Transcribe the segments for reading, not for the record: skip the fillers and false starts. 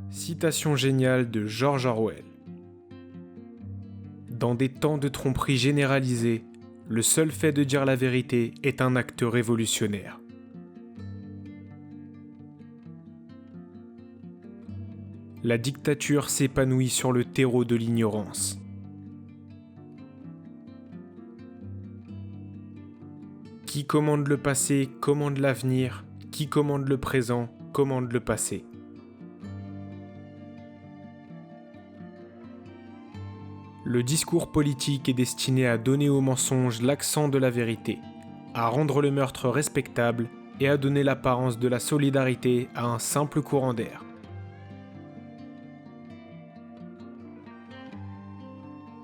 Citation géniale de George Orwell. Dans des temps de tromperie généralisée, le seul fait de dire la vérité est un acte révolutionnaire. La dictature s'épanouit sur le terreau de l'ignorance. Qui commande le passé commande l'avenir, qui commande le présent commande le passé. Le discours politique est destiné à donner au mensonge l'accent de la vérité, à rendre le meurtre respectable et à donner l'apparence de la solidarité à un simple courant d'air.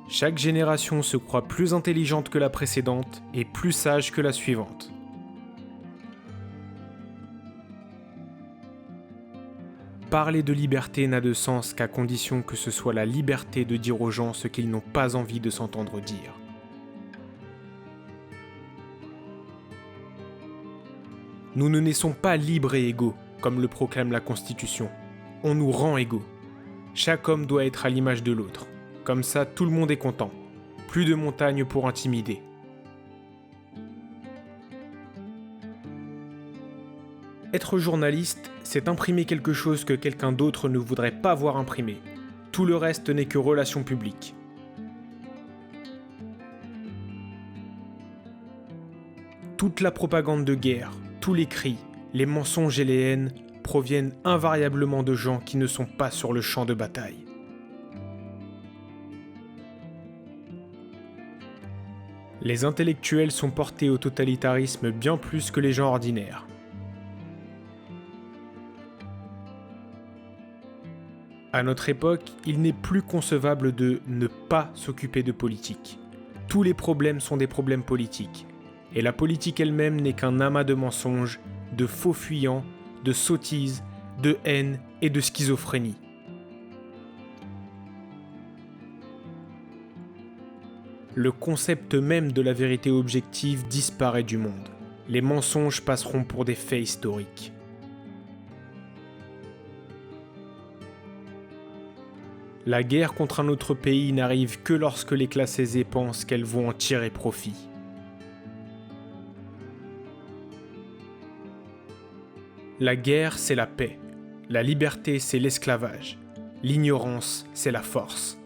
Chaque génération se croit plus intelligente que la précédente et plus sage que la suivante. Parler de liberté n'a de sens qu'à condition que ce soit la liberté de dire aux gens ce qu'ils n'ont pas envie de s'entendre dire. Nous ne naissons pas libres et égaux, comme le proclame la Constitution. On nous rend égaux. Chaque homme doit être à l'image de l'autre. Comme ça, tout le monde est content. Plus de montagnes pour intimider. Être journaliste, c'est imprimer quelque chose que quelqu'un d'autre ne voudrait pas voir imprimé. Tout le reste n'est que relations publiques. Toute la propagande de guerre, tous les cris, les mensonges et les haines proviennent invariablement de gens qui ne sont pas sur le champ de bataille. Les intellectuels sont portés au totalitarisme bien plus que les gens ordinaires. À notre époque, il n'est plus concevable de ne pas s'occuper de politique. Tous les problèmes sont des problèmes politiques. Et la politique elle-même n'est qu'un amas de mensonges, de faux fuyants, de sottises, de haine et de schizophrénie. Le concept même de la vérité objective disparaît du monde. Les mensonges passeront pour des faits historiques. La guerre contre un autre pays n'arrive que lorsque les classes aisées pensent qu'elles vont en tirer profit. La guerre, c'est la paix. La liberté, c'est l'esclavage. L'ignorance, c'est la force.